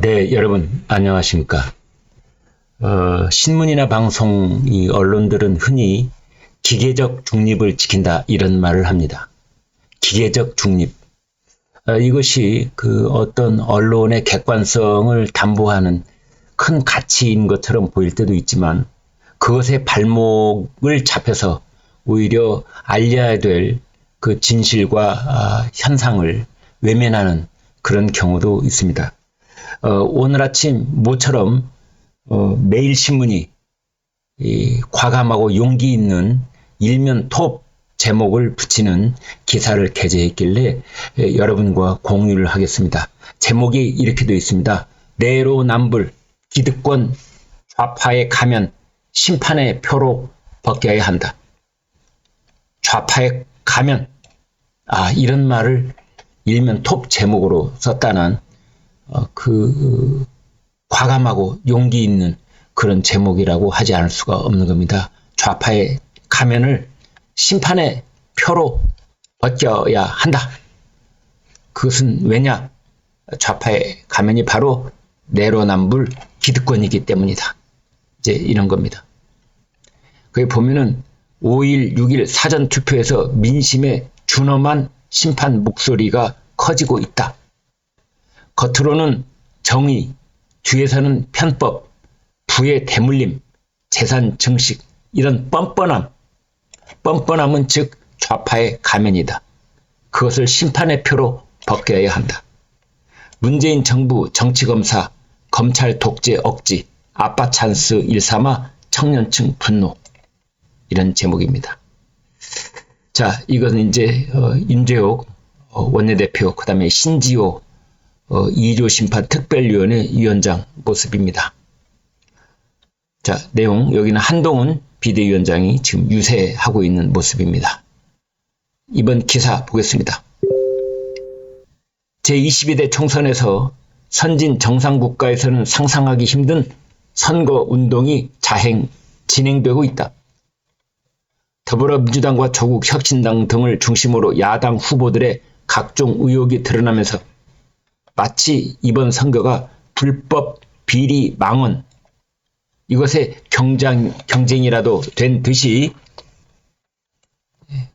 네, 여러분, 안녕하십니까. 신문이나 방송, 이 언론들은 흔히 기계적 중립을 지킨다, 이런 말을 합니다. 기계적 중립. 이것이 그 어떤 언론의 객관성을 담보하는 큰 가치인 것처럼 보일 때도 있지만, 그것의 발목을 잡혀서 오히려 알려야 될 그 진실과 현상을 외면하는 그런 경우도 있습니다. 오늘 아침 모처럼 매일신문이 과감하고 용기 있는 일면 톱 제목을 붙이는 기사를 게재했길래 여러분과 공유를 하겠습니다. 제목이 이렇게 되어 있습니다. 내로남불 기득권 좌파에 가면 심판의 표로 벗겨야 한다. 좌파에 가면, 이런 말을 일면 톱 제목으로 썼다는 과감하고 용기 있는 그런 제목이라고 하지 않을 수가 없는 겁니다. 좌파의 가면을 심판의 표로 벗겨야 한다. 그것은 왜냐? 좌파의 가면이 바로 내로남불 기득권이기 때문이다. 이제 이런 겁니다. 거기 보면은 5일, 6일 사전투표에서 민심의 준엄한 심판 목소리가 커지고 있다. 겉으로는 정의, 뒤에서는 편법, 부의 대물림, 재산 증식, 이런 뻔뻔함은 즉 좌파의 가면이다. 그것을 심판의 표로 벗겨야 한다. 문재인 정부 정치검사, 검찰 독재 억지, 아빠 찬스 일삼아 청년층 분노, 이런 제목입니다. 자, 이건 이제 임재옥 원내대표, 그 다음에 신지호 2조 심판 특별위원회 위원장 모습입니다. 자, 내용, 여기는 한동훈 비대위원장이 지금 유세하고 있는 모습입니다. 이번 기사 보겠습니다. 제22대 총선에서 선진 정상국가에서는 상상하기 힘든 선거운동이 진행되고 있다. 더불어민주당과 조국혁신당 등을 중심으로 야당 후보들의 각종 의혹이 드러나면서 마치 이번 선거가 불법 비리 망언, 이것의 경쟁이라도 된 듯이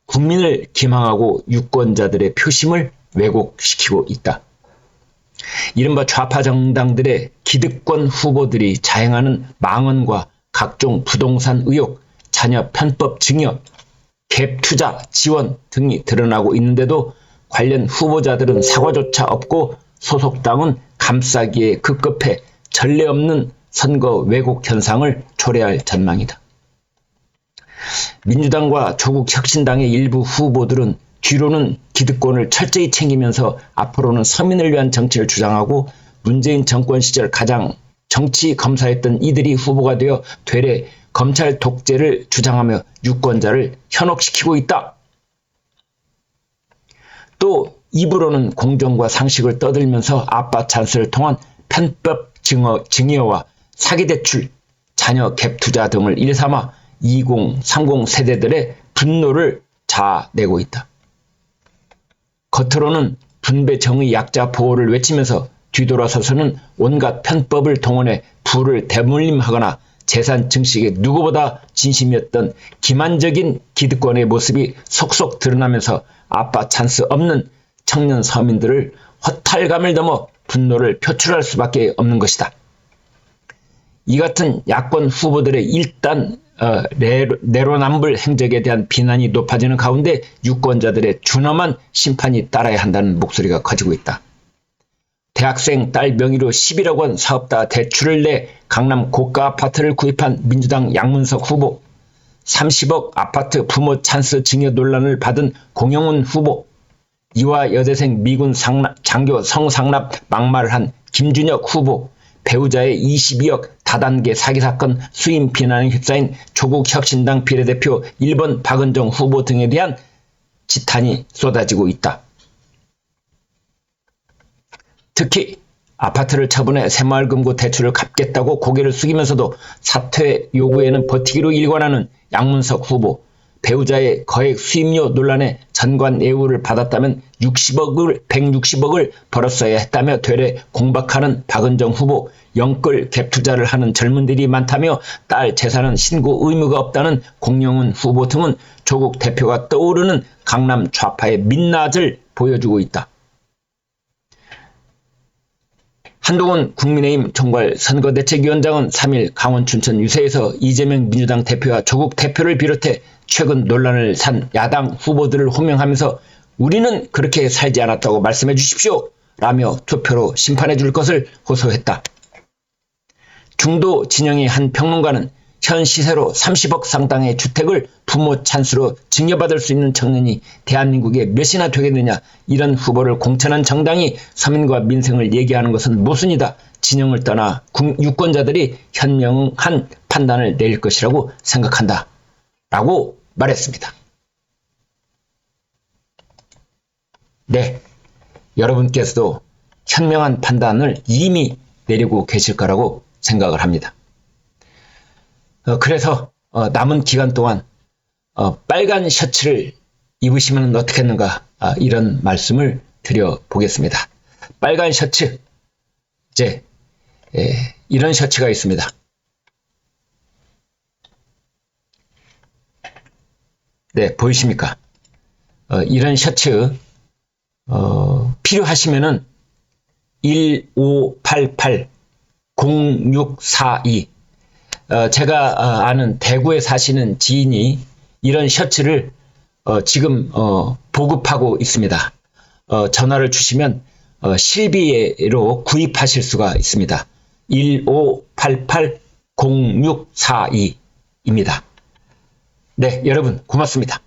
국민을 기망하고 유권자들의 표심을 왜곡시키고 있다. 이른바 좌파 정당들의 기득권 후보들이 자행하는 망언과 각종 부동산 의혹, 자녀 편법 증여, 갭 투자 지원 등이 드러나고 있는데도 관련 후보자들은 사과조차 없고 소속당은 감싸기에 급급해 전례 없는 선거 왜곡 현상을 초래할 전망이다. 민주당과 조국혁신당의 일부 후보들은 뒤로는 기득권을 철저히 챙기면서 앞으로는 서민을 위한 정치를 주장하고 문재인 정권 시절 가장 정치 검사였던 이들이 후보가 되어 되레 검찰 독재를 주장하며 유권자를 현혹시키고 있다. 또 입으로는 공정과 상식을 떠들면서 아빠 찬스를 통한 편법 증여와 사기대출, 자녀 갭 투자 등을 일삼아 20, 30 세대들의 분노를 자아내고 있다. 겉으로는 분배 정의 약자 보호를 외치면서 뒤돌아서서는 온갖 편법을 동원해 부를 대물림하거나 재산 증식에 누구보다 진심이었던 기만적인 기득권의 모습이 속속 드러나면서 아빠 찬스 없는 청년 서민들을 허탈감을 넘어 분노를 표출할 수밖에 없는 것이다. 이 같은 야권 후보들의 일단 내로남불 행적에 대한 비난이 높아지는 가운데 유권자들의 준엄한 심판이 따라야 한다는 목소리가 커지고 있다. 대학생 딸 명의로 11억 원 사업다 대출을 내 강남 고가 아파트를 구입한 민주당 양문석 후보, 30억 아파트 부모 찬스 증여 논란을 받은 공영훈 후보, 이화 여대생 미군 장교 성상납 막말을 한 김준혁 후보, 배우자의 22억 다단계 사기 사건 수임 비난에 휩싸인 조국혁신당 비례대표 1번 박은정 후보 등에 대한 지탄이 쏟아지고 있다. 특히 아파트를 처분해 새마을금고 대출을 갚겠다고 고개를 숙이면서도 사퇴 요구에는 버티기로 일관하는 양문석 후보, 배우자의 거액 수임료 논란에 전관예우를 받았다면 160억을 벌었어야 했다며 되레 공박하는 박은정 후보, 영끌 갭 투자를 하는 젊은들이 많다며 딸 재산은 신고 의무가 없다는 공영훈 후보 등은 조국 대표가 떠오르는 강남 좌파의 민낯을 보여주고 있다. 한동훈 국민의힘 총괄 선거대책위원장은 3일 강원 춘천 유세에서 이재명 민주당 대표와 조국 대표를 비롯해 최근 논란을 산 야당 후보들을 호명하면서 우리는 그렇게 살지 않았다고 말씀해 주십시오 라며 투표로 심판해 줄 것을 호소했다. 중도 진영의 한 평론가는 현 시세로 30억 상당의 주택을 부모 찬스로 증여받을 수 있는 청년이 대한민국에 몇이나 되겠느냐, 이런 후보를 공천한 정당이 서민과 민생을 얘기하는 것은 모순이다. 진영을 떠나 유권자들이 현명한 판단을 내릴 것이라고 생각한다 라고 말했습니다. 네, 여러분께서도 현명한 판단을 이미 내리고 계실 거라고 생각을 합니다. 그래서 남은 기간 동안 빨간 셔츠를 입으시면 어떻겠는가, 이런 말씀을 드려보겠습니다. 빨간 셔츠, 이제 이런 셔츠가 있습니다. 네, 보이십니까? 이런 셔츠 필요하시면은 1588-0642 제가 아는 대구에 사시는 지인이 이런 셔츠를 지금 보급하고 있습니다. 전화를 주시면 실비로 구입하실 수가 있습니다. 1588-0642입니다. 네, 여러분 고맙습니다.